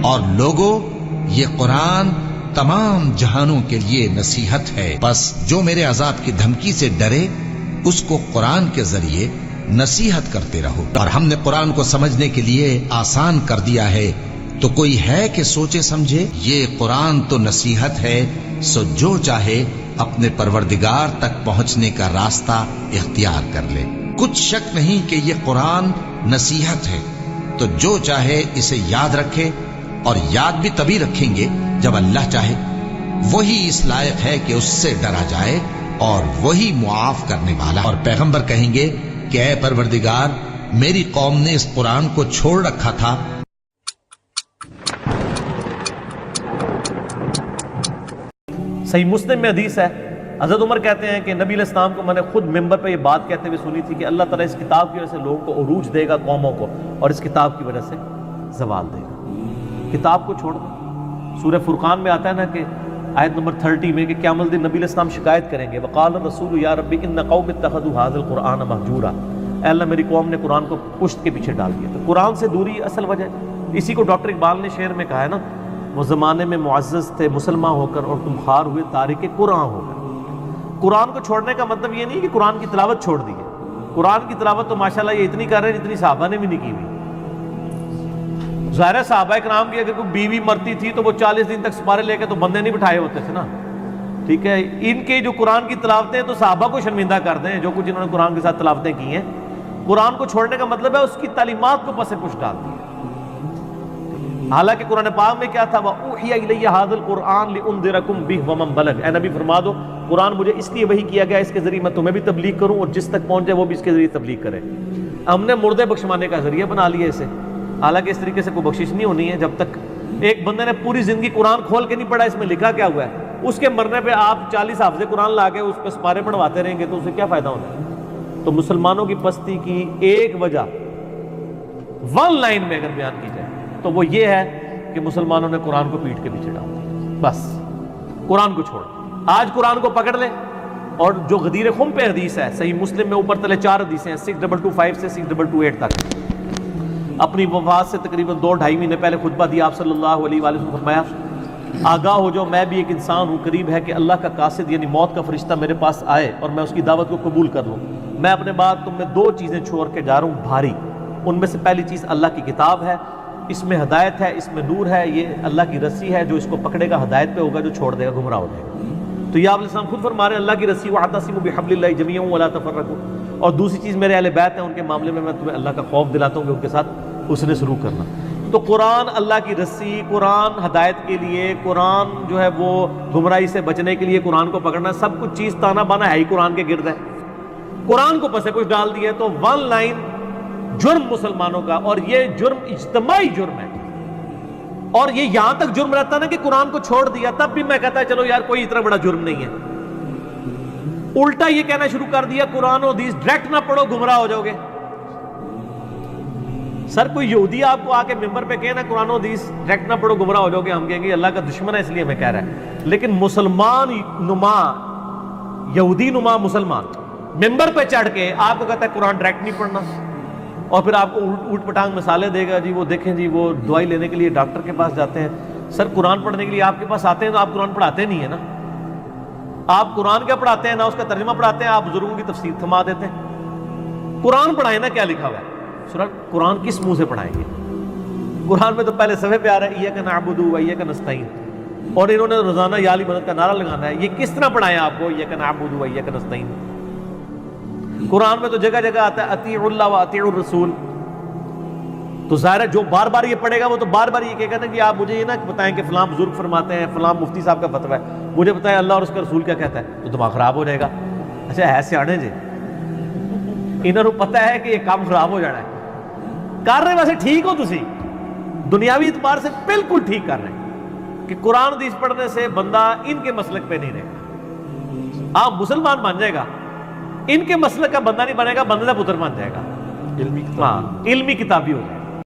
اور لوگوں، یہ قرآن تمام جہانوں کے لیے نصیحت ہے، بس جو میرے عذاب کی دھمکی سے ڈرے اس کو قرآن کے ذریعے نصیحت کرتے رہو۔ اور ہم نے قرآن کو سمجھنے کے لیے آسان کر دیا ہے، تو کوئی ہے کہ سوچے سمجھے؟ یہ قرآن تو نصیحت ہے، سو جو چاہے اپنے پروردگار تک پہنچنے کا راستہ اختیار کر لے۔ کچھ شک نہیں کہ یہ قرآن نصیحت ہے، تو جو چاہے اسے یاد رکھے، اور یاد بھی تبھی رکھیں گے جب اللہ چاہے۔ وہی اس لائق ہے کہ اس سے ڈرا جائے، اور وہی معاف کرنے والا۔ اور پیغمبر کہیں گے کہ اے پروردگار، میری قوم نے اس قرآن کو چھوڑ رکھا تھا۔ صحیح مسلم میں حدیث ہے، حضرت عمر کہتے ہیں کہ نبی علیہ السلام کو میں نے خود ممبر پہ یہ بات کہتے ہوئے سنی تھی کہ اللہ تعالیٰ اس کتاب کی وجہ سے لوگوں کو عروج دے گا، قوموں کو، اور اس کتاب کی وجہ سے زوال دے گا۔ کتاب کو چھوڑ دو۔ سورہ فرقان میں آتا ہے نا کہ آیت نمبر 30 میں کہ قیامت دن نبی علیہ السلام شکایت کریں گے، وقال الرسول یا ربی ان قوم اتخذوا هذا القرآن مہجورا، اے اللہ میری قوم نے قرآن کو پشت کے پیچھے ڈال دیا۔ تو قرآن سے دوری اصل وجہ ہے۔ اسی کو ڈاکٹر اقبال نے شعر میں کہا ہے نا، وہ زمانے میں معزز تھے مسلمان ہو کر، اور تم خار ہوئے تارک قرآن ہو کر۔ قرآن کو چھوڑنے کا مطلب یہ نہیں کہ قرآن کی تلاوت چھوڑ دی ہے۔ قرآن کی تلاوت تو ماشاءاللہ یہ اتنی کر رہے ہیں جتنی صحابہ نے بھی نہیں کی ہوئی۔ ظاہر صحابہ کرام کی اگر کوئی بیوی مرتی تھی تو وہ 40 دن تک سپارے لے کے تو بندے نہیں بٹھائے ہوتے تھے نا، ٹھیک ہے۔ ان کے جو قرآن کی تلاوتیں تو صحابہ کو شرمندہ کر دیں، جو کچھ انہوں نے قرآن کے ساتھ تلاوتیں کی ہیں۔ قرآن کو چھوڑنے کا مطلب ہے اس کی تعلیمات کو پس پش ڈال دیا۔ حالانکہ قرآن پاک میں کیا تھا، وَأُوحِيَ إِلَيَّ هَذَا الْقُرْآنُ لِأُنذِرَكُم بِهِ وَمَن بَلَغَ، اے نبی فرما دو قرآن مجھے اس لیے وحی کیا گیا، اس کے ذریعے میں تمہیں بھی تبلیغ کروں، اور جس تک پہنچ جائے وہ بھی اس کے ذریعے تبلیغ کرے۔ ہم نے مردے بخشوانے کا ذریعہ بنا لیا اسے، حالانکہ اس طریقے سے کوئی بخشش نہیں ہونی ہے۔ جب تک ایک بندے نے پوری زندگی قرآن کھول کے نہیں پڑھا اس میں لکھا کیا ہوا ہے، اس کے مرنے پہ آپ 40 حافظ قرآن لا کے اس پہ سپارے پڑھواتے رہیں گے تو اسے کیا فائدہ ہونا ہے؟ تو مسلمانوں کی پستی کی ایک وجہ ون لائن میں اگر بیان کی جائے تو وہ یہ ہے کہ مسلمانوں نے قرآن کو پیٹ کے پیچھے ڈال دیا، بس قرآن کو چھوڑ۔ آج قرآن کو پکڑ لیں، اور جو غدیر خم پہ حدیث ہے، صحیح مسلم میں اوپر تلے 4 حدیثیں ہیں، 6225 سے 6228 تک۔ اپنی وفات سے تقریباً 2-2.5 مہینے پہلے خطبہ دیا آپ صلی اللہ علیہ وآلہ وسلم، فرمایا آگاہ ہو جو میں بھی ایک انسان ہوں، قریب ہے کہ اللہ کا قاصد یعنی موت کا فرشتہ میرے پاس آئے اور میں اس کی دعوت کو قبول کر لوں۔ میں اپنے بعد تم میں 2 چیزیں چھوڑ کے جا رہا ہوں بھاری، ان میں سے پہلی چیز اللہ کی کتاب ہے، اس میں ہدایت ہے، اس میں نور ہے، یہ اللہ کی رسی ہے، جو اس کو پکڑے گا ہدایت پہ ہوگا، جو چھوڑ دے گا گمراہ ہو جائے گا۔ تو یہ آپ علیہ السلام خود فرما رہے ہیں اللہ کی رسی، وَاعْتَصِمُوا بِحَبْلِ اللَّهِ جَمِيعًا وَلَا تَفَرَّقُوا۔ اور دوسری چیز میرے اہل بیت ہیں، ان کے معاملے میں تمہیں اللہ کا خوف دلاتا ہوں کہ ان کے ساتھ حسن سلوک کرنا۔ تو قرآن اللہ کی رسی، قرآن ہدایت کے لیے، قرآن جو ہے وہ گمراہی سے بچنے کے لیے قرآن کو پکڑنا، سب کچھ چیز تانا بانا ہے ہی قرآن کے گرد ہے۔ قرآن کو پسے کچھ ڈال دیا تو ون لائن جرم مسلمانوں کا، اور یہ جرم اجتماعی جرم ہے۔ اور یہ یہاں تک جرم رہتا نا کہ قرآن کو چھوڑ دیا تب بھی میں کہتا ہے چلو یار کوئی اتنا بڑا جرم نہیں ہے، الٹا یہ کہنا شروع کر دیا قرآن و حدیث ڈائریکٹ نہ پڑھو گمراہ ہو جاؤ گے۔ سر کوئی یہودی آپ کو آ کے ممبر پہ کہنا قرآن و حدیث ڈائریکٹ نہ پڑھو گمراہ ہو جاؤ گے، ہم کہیں گے اللہ کا دشمن ہے اس لیے ہمیں کہہ رہا ہے۔ لیکن مسلمان نما، یہودی نما مسلمان ممبر پہ چڑھ کے آپ کو کہتا ہے قرآن ڈائریکٹ نہیں پڑھنا، اور پھر آپ کو اوٹ پٹانگ مثالیں دے گا، جی وہ دیکھیں جی وہ دوائی لینے کے لیے ڈاکٹر کے پاس جاتے ہیں۔ سر قرآن پڑھنے کے لیے آپ کے پاس آتے ہیں تو آپ قرآن پڑھاتے نہیں ہیں نا، آپ قرآن کیا پڑھاتے ہیں، نہ اس کا ترجمہ پڑھاتے ہیں، آپ بزرگوں کی تفسیر تھما دیتے ہیں۔ قرآن پڑھائیں نا کیا لکھا ہوا ہے، سورہ قرآن کس منہ سے پڑھائیں گے؟ قرآن میں تو پہلے صفحے پہ آ رہا ہے ایاک نعبد و ایاک نستعین، اور انہوں نے روزانہ یا علی مدد کا نعرہ لگانا ہے، یہ کس طرح پڑھائیں آپ کو ایاک نعبد و ایاک نستعین؟ قرآن میں تو جگہ جگہ آتا ہے اطیعوا اللہ و اطیعوا الرسول، تو ظاہر ہے جو بار بار یہ پڑھے گا وہ تو بار بار یہ کہے گا نا کہ آپ مجھے یہ نہ بتائیں کہ فلاں بزرگ فرماتے ہیں، فلاں مفتی صاحب کا فتویٰ ہے، مجھے بتائیں اللہ اور اس کا رسول کیا کہتا ہے، تو دماغ خراب ہو جائے گا۔ اچھا ہے سیاڑے جی، انہوں نے پتہ ہے کہ یہ کام خراب ہو جانا ہے، کر رہے ویسے ٹھیک ہو، تسی دنیاوی اعتبار سے بالکل ٹھیک کر رہے ہیں کہ قرآن حدیث پڑھنے سے بندہ ان کے مسلک پہ نہیں رہے گا، آپ مسلمان بن جائے گا، ان کے مسلک کا بندہ نہیں بنے گا، بندہ پتر بن جائے گا، علمی کتابی ہو جائے گا۔